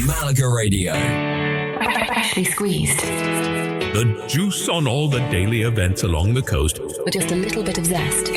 Malaga Radio. Freshly squeezed. The juice on all the daily events along the coast. With just a little bit of zest.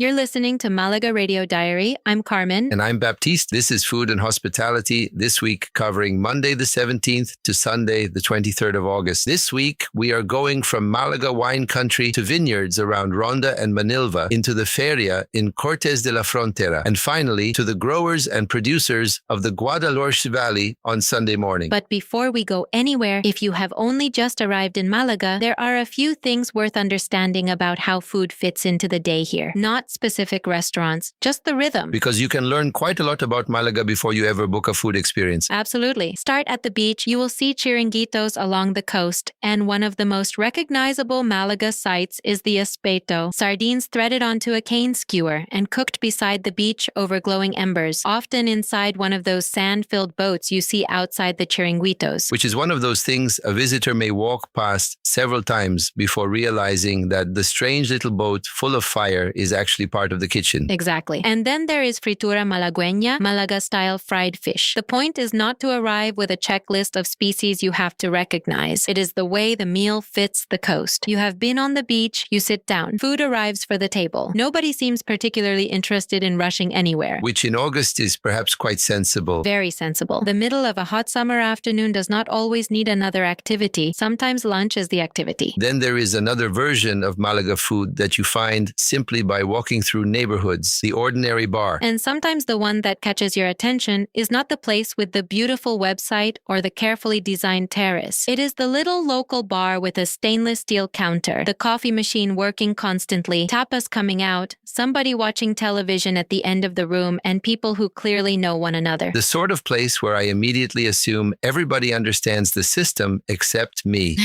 You're listening to Malaga Radio Diary. I'm Carmen. And I'm Baptiste. This is Food and Hospitality, this week covering Monday the 17th to Sunday the 23rd of August. This week, we are going from Malaga wine country to vineyards around Ronda and Manilva, into the Feria in Cortes de la Frontera, and finally to the growers and producers of the Guadalhorce Valley on Sunday morning. But before we go anywhere, if you have only just arrived in Malaga, there are a few things worth understanding about how food fits into the day here. Not specific restaurants, just the rhythm. Because you can learn quite a lot about Malaga before you ever book a food experience. Absolutely. Start at the beach. You will see Chiringuitos along the coast, and one of the most recognizable Malaga sights is the espeto, sardines threaded onto a cane skewer and cooked beside the beach over glowing embers, often inside one of those sand-filled boats you see outside the Chiringuitos. Which is one of those things a visitor may walk past several times before realizing that the strange little boat full of fire is actually part of the kitchen. Exactly. And then there is fritura malagueña, Malaga-style fried fish. The point is not to arrive with a checklist of species you have to recognize. It is the way the meal fits the coast. You have been on the beach, you sit down. Food arrives for the table. Nobody seems particularly interested in rushing anywhere. Which in August is perhaps quite sensible. Very sensible. The middle of a hot summer afternoon does not always need another activity. Sometimes lunch is the activity. Then there is another version of Malaga food that you find simply by walking through neighborhoods, the ordinary bar. And sometimes the one that catches your attention is not the place with the beautiful website or the carefully designed terrace. It is the little local bar with a stainless steel counter, the coffee machine working constantly, tapas coming out, somebody watching television at the end of the room, and people who clearly know one another. The sort of place where I immediately assume everybody understands the system except me.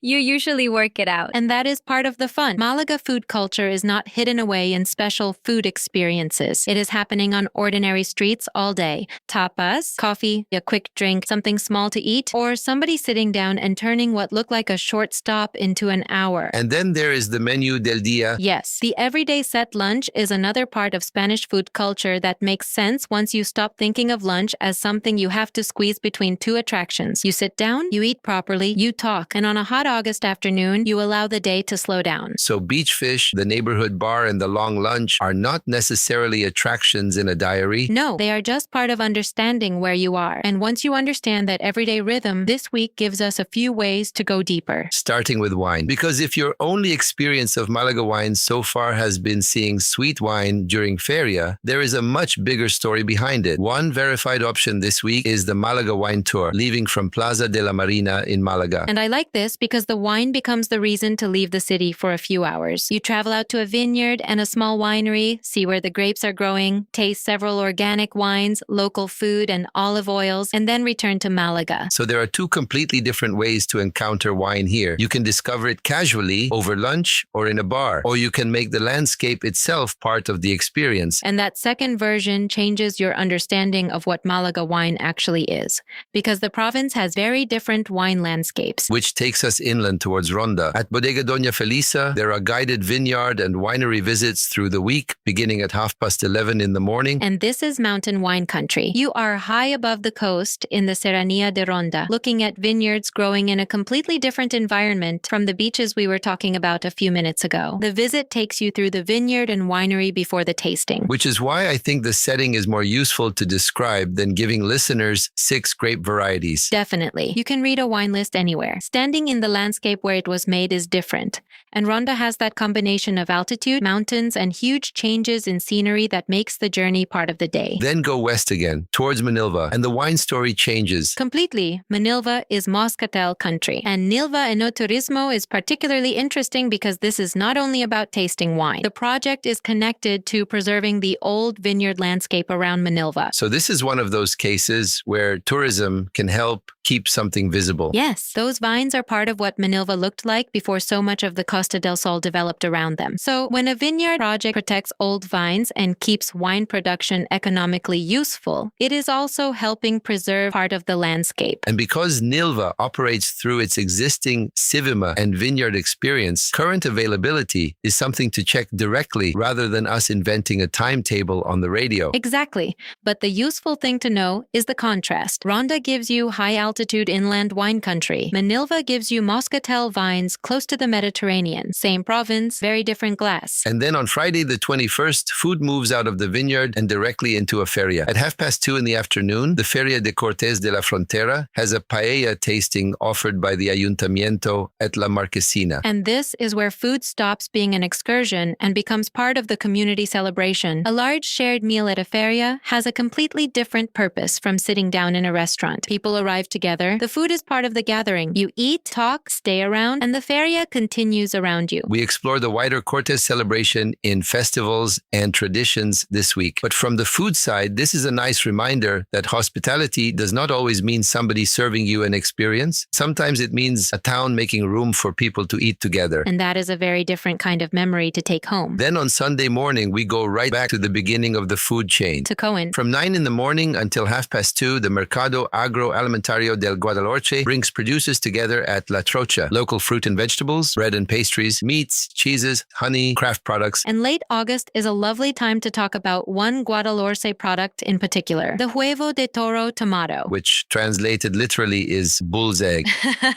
You usually work it out, and that is part of the fun. Malaga food culture is not hidden away in special food experiences. It is happening on ordinary streets all day. Tapas, coffee, a quick drink, something small to eat, or somebody sitting down and turning what looked like a short stop into an hour. And then there is the menu del día. Yes, the everyday set lunch is another part of Spanish food culture that makes sense once you stop thinking of lunch as something you have to squeeze between two attractions. You sit down, you eat properly, you talk, and on a hot August afternoon, you allow the day to slow down. So beach fish, the neighborhood bar, and the long lunch are not necessarily attractions in a diary. No, they are just part of understanding where you are. And once you understand that everyday rhythm, this week gives us a few ways to go deeper. Starting with wine. Because if your only experience of Malaga wine so far has been seeing sweet wine during Feria, there is a much bigger story behind it. One verified option this week is the Malaga wine tour, leaving from Plaza de la Marina in Malaga. And I like this because the wine becomes the reason to leave the city for a few hours. You travel out to a vineyard and a small winery, see where the grapes are growing, taste several organic wines, local food, and olive oils, and then return to Malaga. So there are two completely different ways to encounter wine here. You can discover it casually over lunch or in a bar, or you can make the landscape itself part of the experience. And that second version changes your understanding of what Malaga wine actually is, because the province has very different wine landscapes. Which takes us inland towards Ronda. At Bodega Doña Felisa, there are guided vineyard and winery visits through the week, beginning at 11:30 in the morning. And this is mountain wine country. You are high above the coast in the Serranía de Ronda, looking at vineyards growing in a completely different environment from the beaches we were talking about a few minutes ago. The visit takes you through the vineyard and winery before the tasting. Which is why I think the setting is more useful to describe than giving listeners 6 grape varieties. Definitely. You can read a wine list anywhere. Standing in the landscape where it was made is different. And Ronda has that combination of altitude, mountains, and huge changes in scenery that makes the journey part of the day. Then go west again, towards Manilva, and the wine story changes. Completely. Manilva is Moscatel country. And Nilva Enoturismo is particularly interesting because this is not only about tasting wine. The project is connected to preserving the old vineyard landscape around Manilva. So this is one of those cases where tourism can help keep something visible. Yes, those vines are part of what Manilva looked like before so much of the Costa del Sol developed around them. So when a a vineyard project protects old vines and keeps wine production economically useful, it is also helping preserve part of the landscape. And because Nilva operates through its existing Civima and vineyard experience, current availability is something to check directly rather than us inventing a timetable on the radio. Exactly. But the useful thing to know is the contrast. Ronda gives you high-altitude inland wine country. Manilva gives you Moscatel vines close to the Mediterranean. Same province, very different glass. And then on Friday the 21st, food moves out of the vineyard and directly into a feria. At 2:30 in the afternoon, the Feria de Cortes de la Frontera has a paella tasting offered by the Ayuntamiento at La Marquesina. And this is where food stops being an excursion and becomes part of the community celebration. A large shared meal at a feria has a completely different purpose from sitting down in a restaurant. People arrive together. The food is part of the gathering. You eat, talk, stay around, and the feria continues around you. We explore the wider Cortes celebration in festivals and traditions this week. But from the food side, this is a nice reminder that hospitality does not always mean somebody serving you an experience. Sometimes it means a town making room for people to eat together. And that is a very different kind of memory to take home. Then on Sunday morning, we go right back to the beginning of the food chain. To Coín. From 9 in the morning until 2:30, the Mercado Agroalimentario del Guadalhorce brings producers together at La Trocha. Local fruit and vegetables, bread and pastries, meats, cheeses, honey, craft products. And late August is a lovely time to talk about one Guadalhorce product in particular, the huevo de toro tomato. Which translated literally is bull's egg.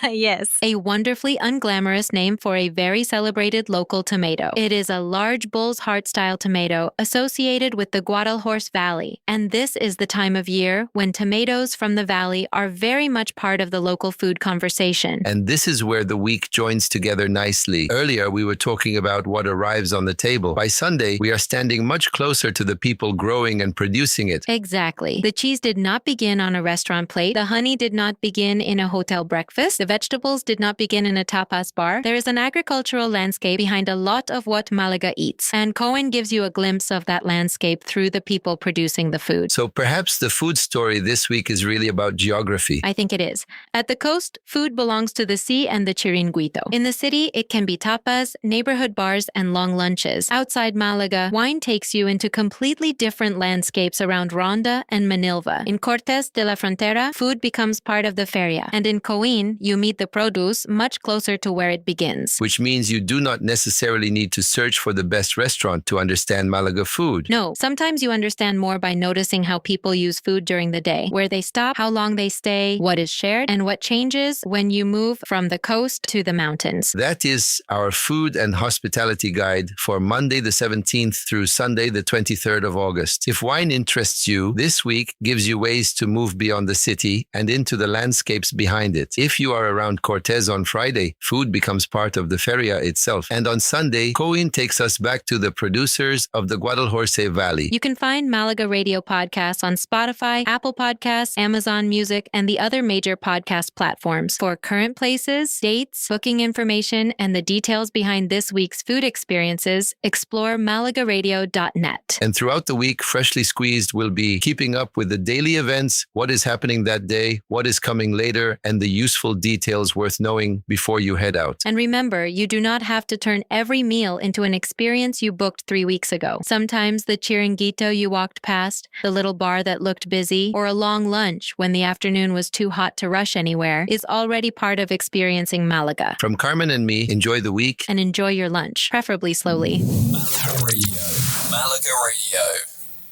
Yes. A wonderfully unglamorous name for a very celebrated local tomato. It is a large bull's heart style tomato associated with the Guadalhorce Valley. And this is the time of year when tomatoes from the valley are very much part of the local food conversation. And this is where the week joins together nicely. Earlier, we were talking about what arrives on the table. By Sunday, we are standing much closer to the people growing and producing it. Exactly. The cheese did not begin on a restaurant plate. The honey did not begin in a hotel breakfast. The vegetables did not begin in a tapas bar. There is an agricultural landscape behind a lot of what Malaga eats. And Coín gives you a glimpse of that landscape through the people producing the food. So perhaps the food story this week is really about geography. I think it is. At the coast, food belongs to the sea and the Chiringuito. In the city, it can be tapas, neighborhood bars, and long lunches. Outside Malaga, wine takes you into completely different landscapes around Ronda and Manilva. In Cortes de la Frontera, food becomes part of the feria. And in Coín, you meet the produce much closer to where it begins. Which means you do not necessarily need to search for the best restaurant to understand Malaga food. No, sometimes you understand more by noticing how people use food during the day, where they stop, how long they stay, what is shared, and what changes when you move from the coast to the mountains. That is our food and hospitality guide for Monday the 17th through Sunday the 23rd of August. If wine interests you, this week gives you ways to move beyond the city and into the landscapes behind it. If you are around Cortes on Friday, food becomes part of the feria itself. And on Sunday, Coín takes us back to the producers of the Guadalhorce Valley. You can find Malaga Radio podcasts on Spotify, Apple Podcasts, Amazon Music, and the other major podcast platforms. For current places, dates, booking information, and the details behind this week's food experiences, explore malagaradio.net. And throughout the week, Freshly Squeezed will be keeping up with the daily events, what is happening that day, what is coming later, and the useful details worth knowing before you head out. And remember, you do not have to turn every meal into an experience you booked 3 weeks ago. Sometimes the Chiringuito you walked past, the little bar that looked busy, or a long lunch when the afternoon was too hot to rush anywhere is already part of experiencing Malaga. From Carmen and me, enjoy the week. And enjoy your lunch, preferably slowly. Malaga Radio. Malaga Radio.